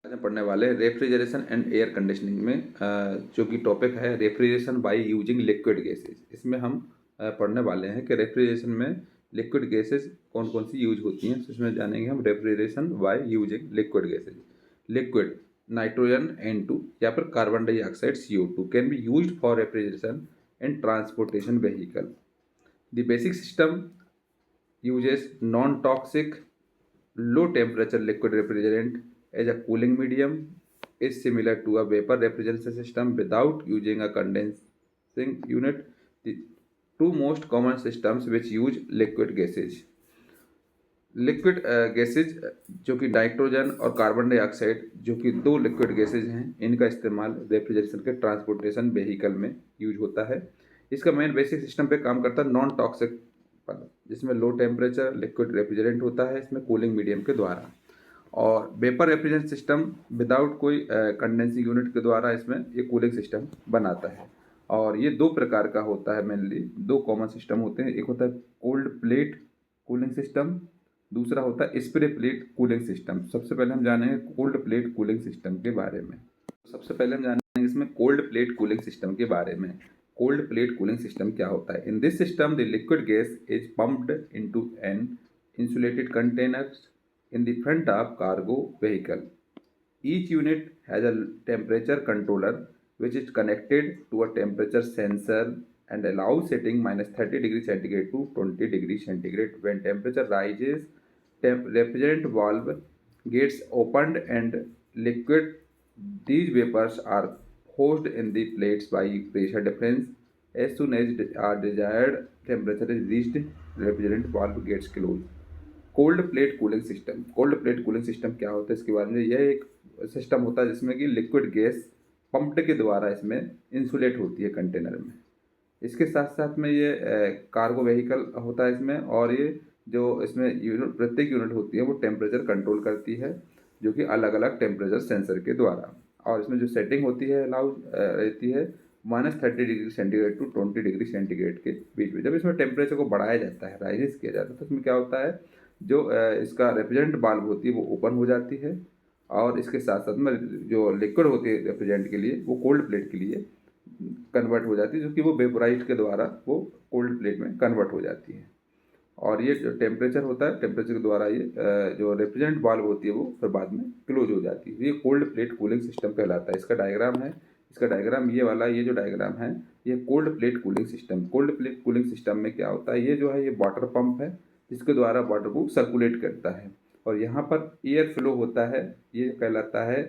आज हम पढ़ने वाले हैं रेफ्रिजरेशन एंड एयर कंडीशनिंग में जो कि टॉपिक है refrigeration by using liquid gases. इसमें हम पढ़ने वाले हैं कि रेफ्रिजरेशन में लिक्विड गैसेज कौन कौन सी यूज होती हैं। तो इसमें जानेंगे हम refrigeration by using liquid gases. Liquid nitrogen N2 या फिर carbon dioxide CO2 can be used for refrigeration and transportation vehicle. The basic system uses non-toxic low temperature liquid refrigerant as a cooling medium is similar to a vapor refrigeration system without using a condensing unit. The two most common systems which use liquid gases. Liquid gases जो कि nitrogen और carbon dioxide जो कि दो liquid gases हैं, इनका इस्तेमाल refrigeration के ट्रांसपोर्टेशन व्हीकल में यूज होता है। इसका मेन बेसिक सिस्टम पे काम करता है नॉन टॉक्सिक पर, जिसमें लो टेम्परेचर लिक्विड रेफ्रिजरेंट होता है इसमें कूलिंग मीडियम के द्वारा, और वेपर रेफ्रिजरेशन सिस्टम विदाउट कोई कंडेंसिंग यूनिट के द्वारा इसमें ये कूलिंग सिस्टम बनाता है। और ये दो प्रकार का होता है, मेनली दो कॉमन सिस्टम होते हैं। एक होता है कोल्ड प्लेट कूलिंग सिस्टम, दूसरा होता है स्प्रे प्लेट कूलिंग सिस्टम। सबसे पहले हम जानेंगे कोल्ड प्लेट कूलिंग सिस्टम के बारे में। सबसे पहले हम जानेंगे इसमें कोल्ड प्लेट कूलिंग सिस्टम के बारे में। कोल्ड प्लेट कूलिंग सिस्टम क्या होता है? In this system the liquid gas is pumped into an insulated containers in the front of cargo vehicle. Each unit has a temperature controller which is connected to a temperature sensor and allows setting -30 degrees centigrade to 20 degrees centigrade. When temperature rises, refrigerant valve gets opened and liquid these vapors are forced in the plates by pressure difference. As soon as our desired temperature is reached, refrigerant valve gets closed. Cold plate cooling system. Cold plate cooling system क्या होता है इसके बारे में? यह एक system होता है जिसमें कि लिक्विड गैस पंप्ड के द्वारा इसमें इंसुलेट होती है कंटेनर में। इसके साथ साथ में ये कार्गो व्हीकल होता है इसमें, और ये जो इसमें यूनिट प्रत्येक यूनिट होती है वो टेम्परेचर कंट्रोल करती है, जो कि अलग अलग टेम्परेचर सेंसर के द्वारा। और इसमें जो सेटिंग होती है अलाउ रहती है -30 degree centigrade to 20 degree centigrade के बीच में। जब इसमें टेम्परेचर को बढ़ाया जाता है, राइजेस किया जाता है, तो इसमें क्या होता है, जो इसका रेफ्रिजरेंट वाल्व होती है वो ओपन हो जाती है, और इसके साथ साथ में जो लिक्विड होती है रेफ्रिजरेंट के लिए वो कोल्ड प्लेट के लिए कन्वर्ट हो जाती है, जो कि वो वेपोराइज के द्वारा वो कोल्ड प्लेट में कन्वर्ट हो जाती है। और ये जो टेम्परेचर होता है, टेम्परेचर के द्वारा ये जो रेफ्रिजरेंट वाल्व होती है वो फिर बाद में क्लोज हो जाती है। ये कोल्ड प्लेट कूलिंग सिस्टम कहलाता है। इसका डायग्राम है, इसका डायग्राम ये वाला, ये जो डायग्राम है ये cold plate cooling system. Cold plate cooling system में क्या होता है, ये जो है ये वाटर पंप है जिसके द्वारा वाटर को सर्कुलेट करता है, और यहाँ पर एयर फ्लो होता है, ये कहलाता है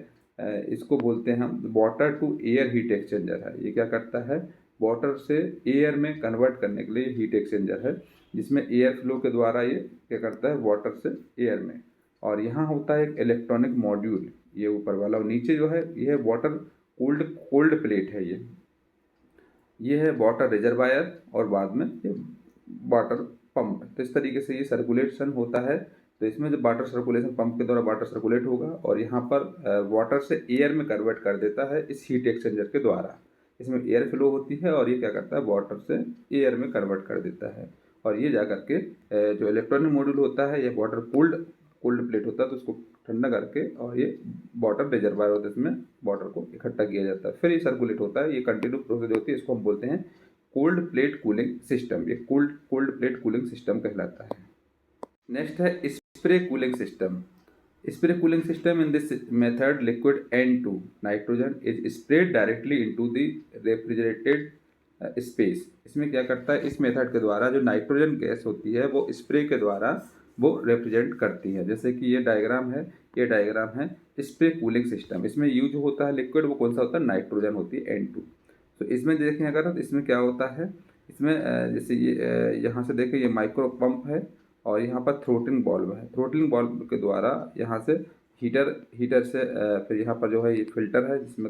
इसको बोलते हैं हम water to air heat exchanger है। ये क्या करता है, वाटर से एयर में कन्वर्ट करने के लिए हीट एक्सचेंजर है, जिसमें एयर फ्लो के द्वारा ये क्या करता है वाटर से एयर में। और यहाँ होता है एक इलेक्ट्रॉनिक मॉड्यूल, ये ऊपर वाला, और नीचे जो है ये है वाटर कोल्ड प्लेट है। ये है वाटर रिजर्वायर, और बाद में ये वाटर पंप। तो इस तरीके से ये सर्कुलेशन होता है। तो इसमें जो वाटर सर्कुलेशन पंप के द्वारा वाटर सर्कुलेट होगा, और यहाँ पर वाटर से एयर में कन्वर्ट कर देता है इस हीट एक्सचेंजर के द्वारा। इसमें एयर फ्लो होती है, और ये क्या करता है वाटर से एयर में कन्वर्ट कर देता है। और ये जा करके जो इलेक्ट्रॉनिक मॉड्यूल होता है, ये वाटर कोल्ड प्लेट होता है, तो उसको ठंडा करके, और ये वाटर रिजर्वायर होता है, इसमें वाटर को इकट्ठा किया जाता है, फिर ये सर्कुलेट होता है। ये कंटिन्यू प्रोसेस होती है, इसको हम बोलते हैं कोल्ड प्लेट कूलिंग सिस्टम। ये कोल्ड प्लेट कूलिंग सिस्टम कहलाता है। नेक्स्ट है spray cooling system. Spray cooling system in this method liquid N2 nitrogen is spread directly into the refrigerated space. इसमें क्या करता है, इस मेथड के द्वारा जो नाइट्रोजन गैस होती है वो स्प्रे के द्वारा वो रेफ्रिजरेट करती है। जैसे कि ये डायग्राम है, ये डायग्राम है स्प्रे कूलिंग सिस्टम। इसमें यूज होता है लिक्विड, वो कौन सा होता है, नाइट्रोजन होती है N2। तो इसमें देखें अगर, तो इसमें क्या होता है, इसमें जैसे ये यहाँ से देखें ये माइक्रो पंप है, और यहाँ पर थ्रोटलिंग वाल्व है। थ्रोटलिंग वाल्व के द्वारा यहाँ से हीटर से फिर यहाँ पर जो है ये फिल्टर है जिसमें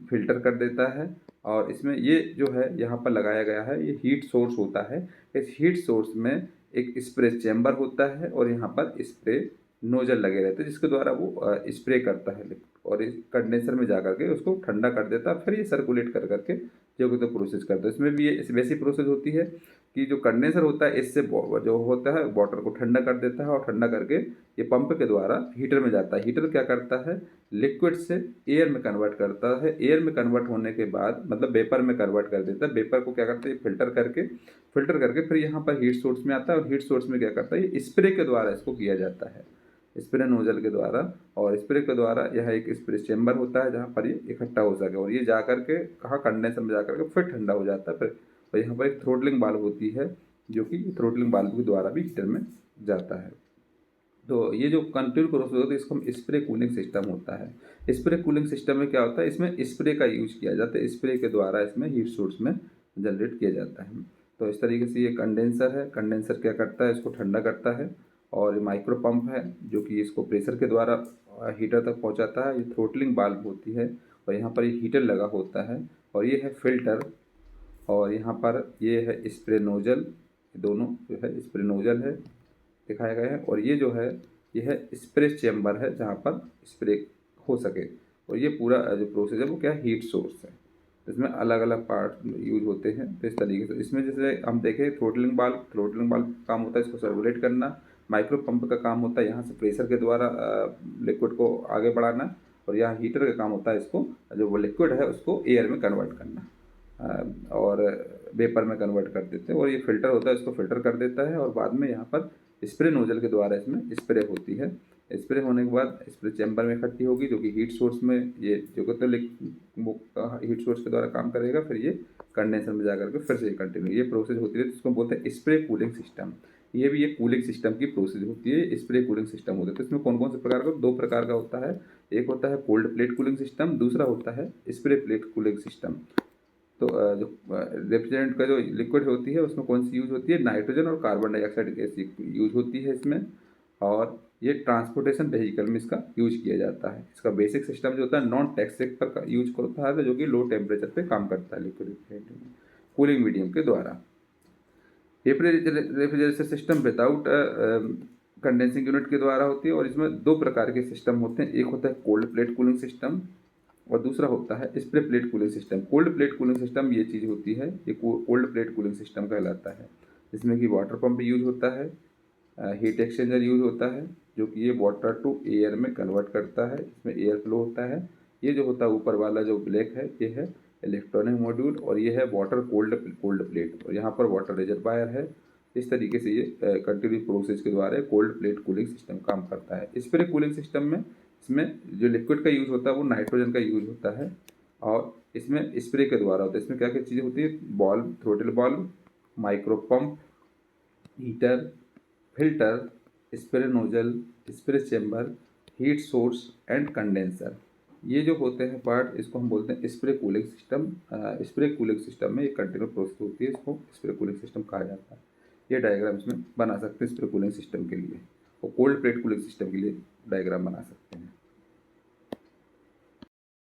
फिल्टर कर देता है। और इसमें ये जो है यहाँ पर लगाया गया है ये हीट सोर्स होता है। इस हीट सोर्स में एक स्प्रे चैम्बर होता है, और यहाँ पर स्प्रे नोजल लगे रहते हैं जिसके द्वारा वो स्प्रे करता है, और इस कंडेंसर में जा करके उसको ठंडा कर देता है, फिर ये सर्कुलेट कर करके जो कि तो प्रोसेस करता है। इसमें भी ये वैसी प्रोसेस होती है कि जो कंडेंसर होता है इससे जो होता है वाटर को ठंडा कर देता है और ठंडा करके ये पंप के द्वारा हीटर में जाता है। हीटर क्या करता है, लिक्विड से एयर में कन्वर्ट करता है। एयर में कन्वर्ट होने के बाद मतलब वेपर में कन्वर्ट कर देता है। वेपर को क्या करता है, फिल्टर करके फिर यहाँ पर हीट सोर्स में आता है और हीट सोर्स में क्या करता है, ये स्प्रे के द्वारा इसको किया जाता है, स्प्रे नोजल के द्वारा। और स्प्रे के द्वारा यह एक स्प्रे चेम्बर होता है जहाँ पर ये इकट्ठा हो सके और ये जा करके कहाँ, कंडेंसर में जा करके फिर ठंडा हो जाता है। फिर और यहाँ पर एक थ्रोटलिंग वाल्व होती है जो कि थ्रोटलिंग वाल्व के द्वारा भी हीटर में जाता है। तो ये जो कंटिन्यू प्रोसेस होता है इसको हम स्प्रे कूलिंग सिस्टम होता है। स्प्रे कूलिंग सिस्टम में क्या होता है, इसमें स्प्रे का यूज किया जाता है, स्प्रे के द्वारा इसमें हीट सोर्स में जनरेट किया जाता है। तो इस तरीके से ये कंडेंसर है, कंडेंसर क्या करता है, इसको ठंडा करता है। और ये माइक्रो पंप है जो कि इसको प्रेशर के द्वारा हीटर तक पहुंचाता है। ये थ्रोटलिंग वाल्व होती है और यहाँ पर ये हीटर लगा होता है। और ये है फिल्टर और यहाँ पर ये है स्प्रे नोजल, दोनों जो है स्प्रे नोजल है दिखाया गया है। और ये जो है ये है स्प्रे चेम्बर है जहाँ पर स्प्रे हो सके। और ये पूरा जो प्रोसेस है वो क्या है, हीट सोर्स है। इसमें अलग अलग पार्ट यूज होते हैं। तो इस तरीके से इसमें जैसे हम देखें थ्रोटलिंग वाल्व काम होता है इसको सर्कुलेट करना। माइक्रो पंप का काम होता है यहाँ से प्रेशर के द्वारा लिक्विड को आगे बढ़ाना। और यहाँ हीटर का काम होता है इसको जो वो लिक्विड है उसको एयर में कन्वर्ट करना और वेपर में कन्वर्ट कर देते हैं। और ये फिल्टर होता है इसको फिल्टर कर देता है और बाद में यहाँ पर स्प्रे नोजल के द्वारा इसमें स्प्रे होती है। स्प्रे होने के बाद स्प्रे चैम्बर में इकट्ठी होगी जो कि हीट सोर्स में ये जो कहते हैं वो हीट सोर्स के द्वारा काम करेगा। फिर ये कंडेंसर में जाकर के फिर से कंटिन्यू ये प्रोसेस होती है जिसको बोलते हैं स्प्रे कूलिंग सिस्टम। ये भी एक कूलिंग सिस्टम की प्रोसेस होती है, स्प्रे कूलिंग सिस्टम होता है। तो इसमें कौन कौन से प्रकार का, दो प्रकार का होता है। एक होता है कोल्ड प्लेट कूलिंग सिस्टम, दूसरा होता है स्प्रे प्लेट कूलिंग सिस्टम। तो जो रेफ्रिजरेंट का जो लिक्विड होती है उसमें कौन सी यूज होती है, नाइट्रोजन और कार्बन डाइऑक्साइड गैस यूज होती है इसमें। और ये ट्रांसपोर्टेशन व्हीकल में इसका यूज किया जाता है। इसका बेसिक सिस्टम जो होता है नॉन टॉक्सिक पर यूज होता है जो कि लो टेम्परेचर पे काम करता है लिक्विड कूलिंग मीडियम के द्वारा। Refrigeration system without condensing unit के द्वारा होती है और इसमें दो प्रकार के सिस्टम होते हैं। एक होता है कोल्ड प्लेट कूलिंग सिस्टम और दूसरा होता है spray plate cooling system. Cold plate cooling system ये चीज़ होती है, ये कोल्ड प्लेट कूलिंग सिस्टम कहलाता है। इसमें कि वाटर पंप यूज होता है, हीट एक्सचेंजर यूज होता है जो कि ये वाटर टू एयर में कन्वर्ट करता है, इसमें एयर फ्लो होता है। ये जो होता है ऊपर वाला जो ब्लैक है ये है इलेक्ट्रॉनिक मॉड्यूल और ये है वाटर कोल्ड प्लेट और यहाँ पर वाटर रिजर्वायर है। इस तरीके से ये कंटिन्यू प्रोसेस के द्वारा कोल्ड प्लेट कूलिंग सिस्टम काम करता है। स्प्रे कूलिंग सिस्टम में इसमें जो लिक्विड का यूज़ होता है वो नाइट्रोजन का यूज़ होता है और इसमें स्प्रे के द्वारा होता है। इसमें क्या क्या चीज़ें होती है, valve, throttle valve, micro pump, heater, filter, spray nozzle, spray chamber, heat source and condenser. ये जो होते हैं पार्ट इसको हम बोलते हैं spray cooling system. Spray cooling system में एक कंटिन्यू प्रोसेस होती है, इसको स्प्रे कूलिंग सिस्टम कहा जाता है। ये डायग्राम इसमें बना सकते हैं स्प्रे कूलिंग सिस्टम के लिए और कोल्ड प्लेट कूलिंग सिस्टम के लिए डायग्राम बना सकते हैं।